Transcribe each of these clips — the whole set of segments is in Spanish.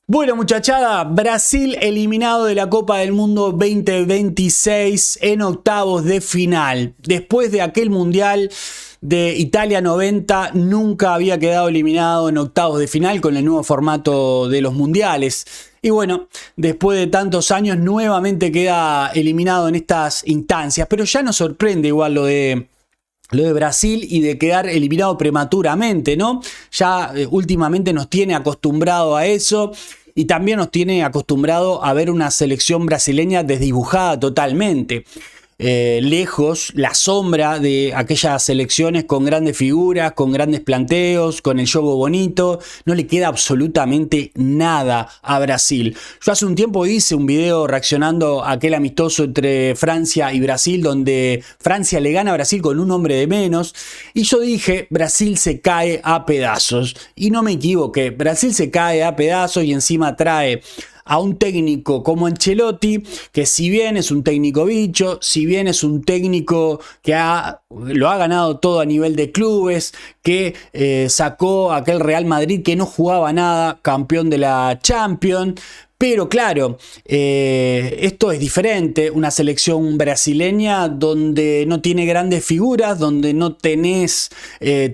Bueno, muchachada, Brasil eliminado de la Copa del Mundo 2026 en octavos de final. Después de aquel Mundial de Italia 90, nunca había quedado eliminado en octavos de final con el nuevo formato de los mundiales. Y bueno, después de tantos años nuevamente queda eliminado en estas instancias, pero ya nos sorprende igual lo de Brasil y de quedar eliminado prematuramente, ¿no? Ya últimamente nos tiene acostumbrado a eso y también nos tiene acostumbrado a ver una selección brasileña desdibujada totalmente. Lejos, la sombra de aquellas selecciones con grandes figuras, con grandes planteos, con el juego bonito, no le queda absolutamente nada a Brasil. Yo hace un tiempo hice un video reaccionando a aquel amistoso entre Francia y Brasil, donde Francia le gana a Brasil con un hombre de menos, y yo dije, Brasil se cae a pedazos, y no me equivoqué, Brasil se cae a pedazos y encima trae a un técnico como Ancelotti, que si bien es un técnico bicho, si bien es un técnico que lo ha ganado todo a nivel de clubes, que sacó a aquel Real Madrid que no jugaba nada, campeón de la Champions. Pero claro, esto es diferente, una selección brasileña donde no tiene grandes figuras, donde no tenés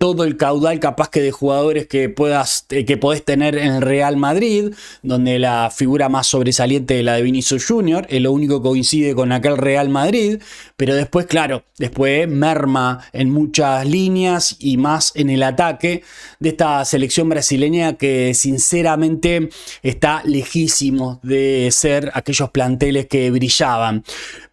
todo el caudal capaz que de jugadores que podés tener en el Real Madrid, donde la figura más sobresaliente es la de Vinicius Junior, es lo único que coincide con aquel Real Madrid, pero después, claro, después merma en muchas líneas y más en el ataque de esta selección brasileña que sinceramente está lejísima de ser aquellos planteles que brillaban.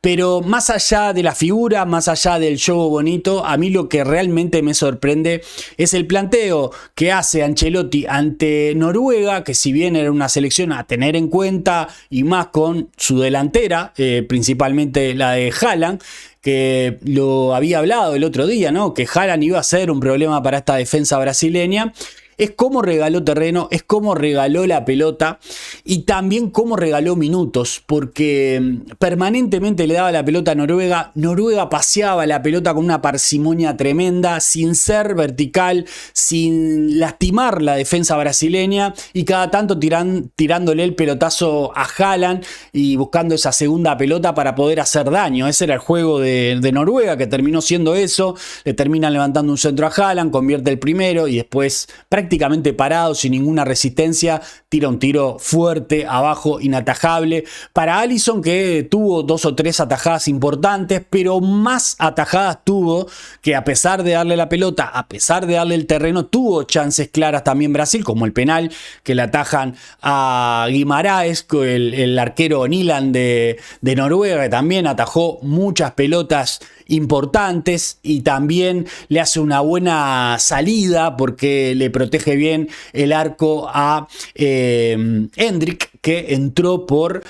Pero más allá de la figura, más allá del juego bonito, a mí lo que realmente me sorprende es el planteo que hace Ancelotti ante Noruega, que si bien era una selección a tener en cuenta y más con su delantera, principalmente la de Haaland, que lo había hablado el otro día, ¿no? Que Haaland iba a ser un problema para esta defensa brasileña. Es como regaló terreno, es como regaló la pelota y también como regaló minutos, porque permanentemente le daba la pelota a Noruega. Noruega paseaba la pelota con una parsimonia tremenda, sin ser vertical, sin lastimar la defensa brasileña y cada tanto tirándole el pelotazo a Haaland y buscando esa segunda pelota para poder hacer daño. Ese era el juego de Noruega, que terminó siendo eso. Le terminan levantando un centro a Haaland, convierte el primero y después prácticamente parado, sin ninguna resistencia, tira un tiro fuerte, abajo, inatajable. Para Alisson, que tuvo 2 o 3 atajadas importantes, pero más atajadas tuvo, que a pesar de darle la pelota, a pesar de darle el terreno, tuvo chances claras también Brasil, como el penal que le atajan a Guimaraes, el arquero Nilan de Noruega, que también atajó muchas pelotas importantes y también le hace una buena salida porque le protege bien el arco a Endrick, que entró por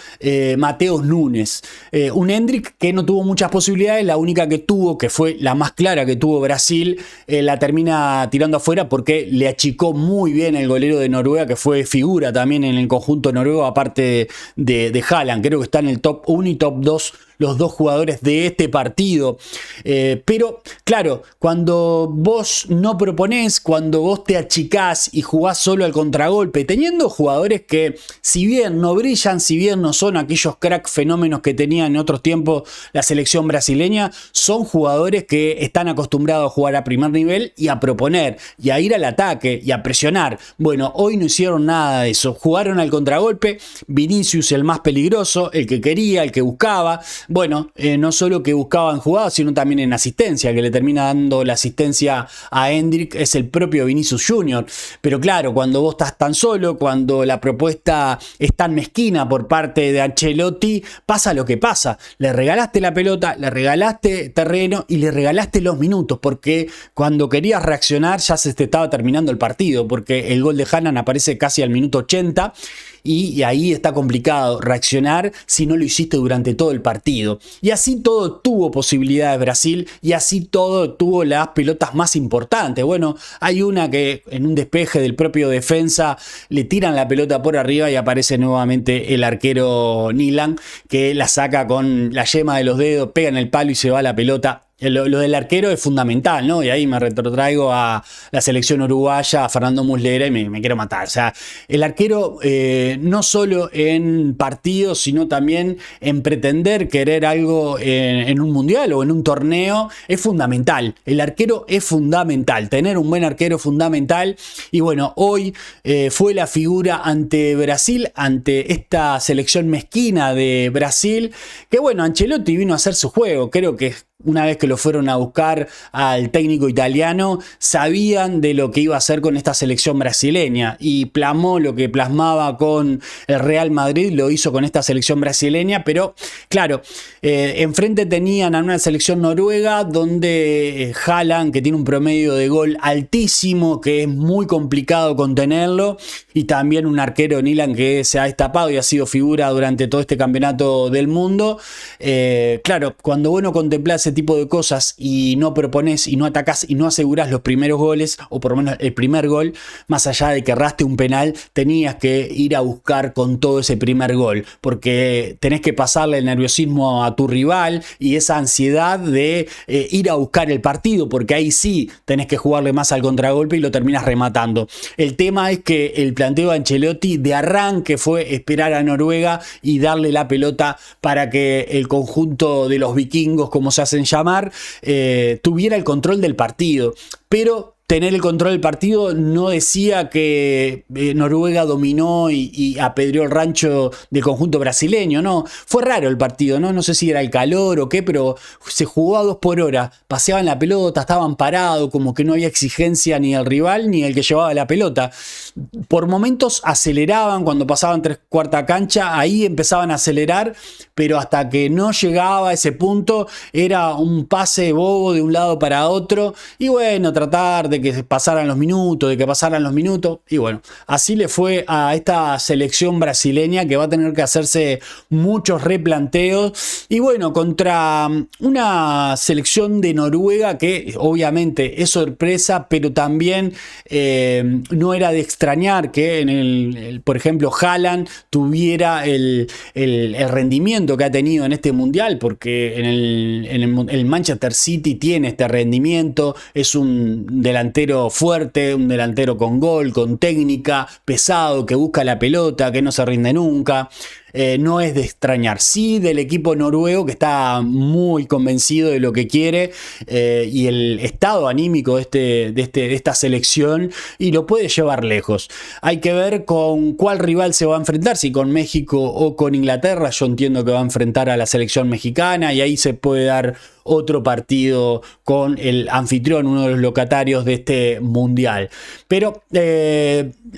Mateus Nunes. Un Endrick que no tuvo muchas posibilidades, la única que tuvo, que fue la más clara que tuvo Brasil, la termina tirando afuera porque le achicó muy bien el golero de Noruega, que fue figura también en el conjunto noruego, aparte de Haaland. Creo que está en el top 1 y top 2 los dos jugadores de este partido. Pero claro, cuando vos no proponés, cuando vos te achicás y jugás solo al contragolpe, teniendo jugadores que si bien no brillan, si bien no son aquellos crack fenómenos que tenía en otros tiempos la selección brasileña, son jugadores que están acostumbrados a jugar a primer nivel y a proponer y a ir al ataque y a presionar. Bueno, hoy no hicieron nada de eso, jugaron al contragolpe. Vinicius, el más peligroso, el que quería, el que buscaba. Bueno, no solo que buscaba en jugadas, sino también en asistencia, que le termina dando la asistencia a Endrick, es el propio Vinicius Junior. Pero claro, cuando vos estás tan solo, cuando la propuesta es tan mezquina por parte de Ancelotti, pasa lo que pasa. Le regalaste la pelota, le regalaste terreno y le regalaste los minutos, porque cuando querías reaccionar ya se te estaba terminando el partido, porque el gol de Haaland aparece casi al minuto 80 y ahí está complicado reaccionar si no lo hiciste durante todo el partido. Y así todo tuvo posibilidades Brasil y así todo tuvo las pelotas más importantes. Bueno, hay una que en un despeje del propio defensa le tiran la pelota por arriba y aparece nuevamente el arquero Nilan, que la saca con la yema de los dedos, pega en el palo y se va la pelota Lo del arquero es fundamental, ¿no? Y ahí me retrotraigo a la selección uruguaya, a Fernando Muslera, y me quiero matar. O sea, el arquero no solo en partidos, sino también en pretender querer algo en un mundial o en un torneo, es fundamental. El arquero es fundamental. Tener un buen arquero es fundamental. Y bueno, hoy fue la figura ante Brasil, ante esta selección mezquina de Brasil, que bueno, Ancelotti vino a hacer su juego. Creo que una vez que lo fueron a buscar al técnico italiano, sabían de lo que iba a hacer con esta selección brasileña y plasmó lo que plasmaba con el Real Madrid, lo hizo con esta selección brasileña, pero claro, enfrente tenían a una selección noruega donde Haaland, que tiene un promedio de gol altísimo, que es muy complicado contenerlo, y también un arquero Nilan que se ha destapado y ha sido figura durante todo este campeonato del mundo. Claro, cuando vos no contemplás ese tipo de cosas y no propones y no atacás y no asegurás los primeros goles, o por lo menos el primer gol, más allá de que erraste un penal, tenías que ir a buscar con todo ese primer gol, porque tenés que pasarle el nerviosismo a tu rival y esa ansiedad de ir a buscar el partido, porque ahí sí tenés que jugarle más al contragolpe y lo terminas rematando. El tema es que el planteo de Ancelotti de arranque fue esperar a Noruega y darle la pelota para que el conjunto de los vikingos, como se hacen llamar, tuviera el control del partido. Pero tener el control del partido no decía que Noruega dominó y apedreó el rancho del conjunto brasileño, no. Fue raro el partido, ¿no? No sé si era el calor o qué, pero se jugó a 2 por hora. Paseaban la pelota, estaban parados, como que no había exigencia ni el rival ni el que llevaba la pelota. Por momentos aceleraban cuando pasaban 3/4 cancha, ahí empezaban a acelerar, pero hasta que no llegaba a ese punto era un pase bobo de un lado para otro, y bueno, tratar de que pasaran los minutos, y bueno, así le fue a esta selección brasileña, que va a tener que hacerse muchos replanteos, y bueno, contra una selección de Noruega que obviamente es sorpresa, pero también no era de extrañar que por ejemplo, Haaland tuviera el rendimiento que ha tenido en este mundial, porque en el Manchester City tiene este rendimiento, es un delantero fuerte, un delantero con gol, con técnica, pesado, que busca la pelota, que no se rinde nunca. No es de extrañar. Sí, del equipo noruego, que está muy convencido de lo que quiere, y el estado anímico de esta selección, y lo puede llevar lejos. Hay que ver con cuál rival se va a enfrentar, si con México o con Inglaterra. Yo entiendo que va a enfrentar a la selección mexicana, y ahí se puede dar otro partido con el anfitrión, uno de los locatarios de este mundial. Pero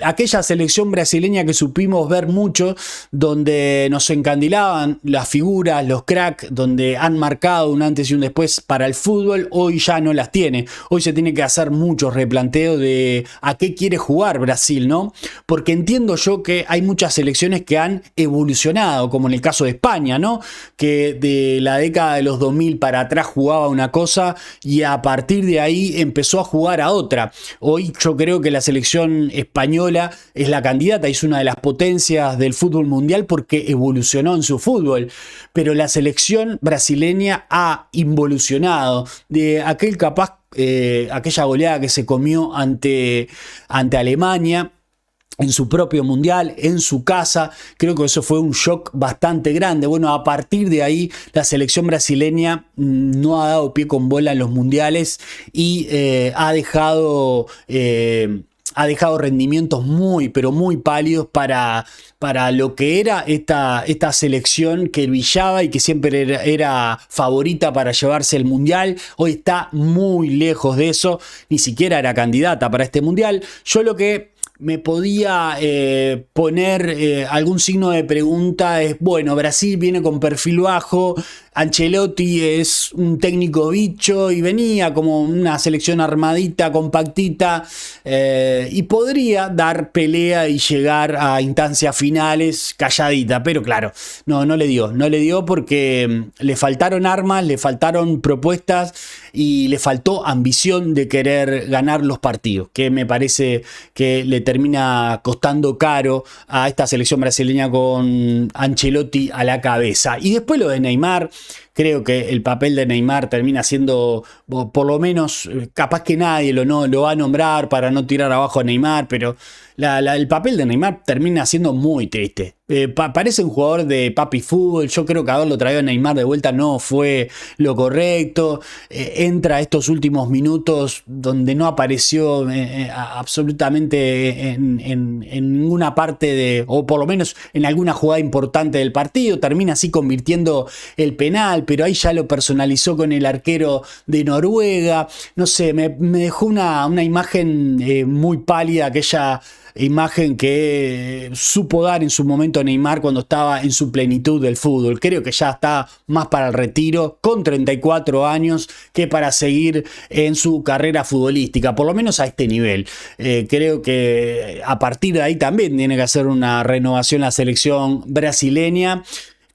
aquella selección brasileña que supimos ver mucho, donde nos encandilaban las figuras, los cracks, donde han marcado un antes y un después para el fútbol, hoy ya no las tiene. Hoy se tiene que hacer mucho replanteo de a qué quiere jugar Brasil, ¿no? Porque entiendo yo que hay muchas selecciones que han evolucionado, como en el caso de España, ¿no? Que de la década de los 2000 para atrás jugaba una cosa y a partir de ahí empezó a jugar a otra. Hoy yo creo que la selección española es la candidata, es una de las potencias del fútbol mundial porque evolucionó en su fútbol, pero la selección brasileña ha involucionado de aquella goleada que se comió ante Alemania en su propio mundial, en su casa. Creo que eso fue un shock bastante grande. Bueno, a partir de ahí la selección brasileña no ha dado pie con bola en los mundiales y ha dejado rendimientos muy, pero muy pálidos para lo que era esta selección que brillaba y que siempre era favorita para llevarse el mundial. Hoy está muy lejos de eso, ni siquiera era candidata para este mundial. Yo lo que me podía poner algún signo de pregunta es, bueno, Brasil viene con perfil bajo, Ancelotti es un técnico bicho y venía como una selección armadita, compactita, y podría dar pelea y llegar a instancias finales calladita, pero claro, no le dio porque le faltaron armas, le faltaron propuestas y le faltó ambición de querer ganar los partidos, que me parece que le termina costando caro a esta selección brasileña con Ancelotti a la cabeza. Y después lo de Neymar, Creo que el papel de Neymar termina siendo, por lo menos, capaz que nadie lo va a nombrar para no tirar abajo a Neymar, pero el papel de Neymar termina siendo muy triste. Parece un jugador de papi fútbol. Yo creo que haberlo traído a Neymar de vuelta no fue lo correcto. Entra estos últimos minutos donde no apareció absolutamente en ninguna parte o por lo menos en alguna jugada importante del partido. Termina así convirtiendo el penal, pero ahí ya lo personalizó con el arquero de Noruega. No sé, me dejó una imagen muy pálida, aquella imagen que supo dar en su momento Neymar cuando estaba en su plenitud del fútbol. Creo que ya está más para el retiro con 34 años que para seguir en su carrera futbolística, por lo menos a este nivel. Creo que a partir de ahí también tiene que hacer una renovación la selección brasileña,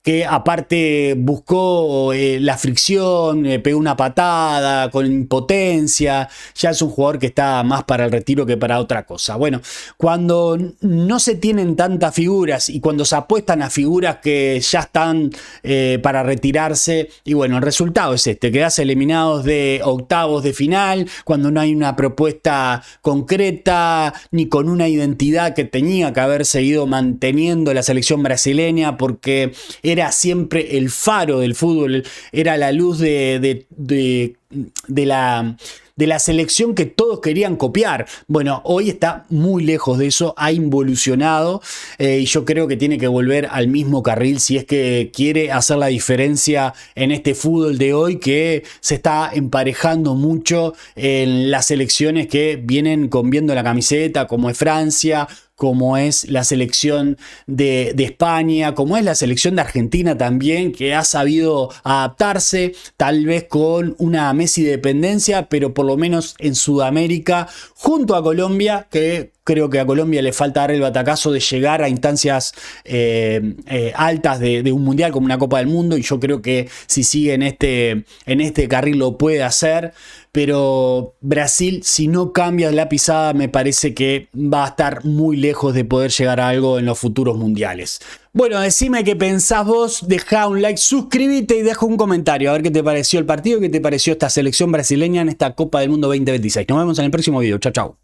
que aparte buscó la fricción, pegó una patada con impotencia. Ya es un jugador que está más para el retiro que para otra cosa. Bueno, cuando no se tienen tantas figuras y cuando se apuestan a figuras que ya están para retirarse, y bueno, el resultado es este: quedás eliminados de octavos de final, cuando no hay una propuesta concreta ni con una identidad que tenía que haber seguido manteniendo la selección brasileña, porque era siempre el faro del fútbol, era la luz de la selección que todos querían copiar. Bueno, hoy está muy lejos de eso, ha involucionado, y yo creo que tiene que volver al mismo carril si es que quiere hacer la diferencia en este fútbol de hoy, que se está emparejando mucho en las selecciones que vienen con viendo la camiseta, como es Francia, como es la selección de España, como es la selección de Argentina también, que ha sabido adaptarse, tal vez con una Messi dependencia, pero por lo menos en Sudamérica, junto a Colombia, que creo que a Colombia le falta dar el batacazo de llegar a instancias altas de un mundial como una Copa del Mundo, y yo creo que si sigue en este carril lo puede hacer. Pero Brasil, si no cambia la pisada, me parece que va a estar muy lejos de poder llegar a algo en los futuros mundiales. Bueno, decime qué pensás vos, dejá un like, suscríbete y deja un comentario a ver qué te pareció el partido, qué te pareció esta selección brasileña en esta Copa del Mundo 2026. Nos vemos en el próximo video. Chau, chau.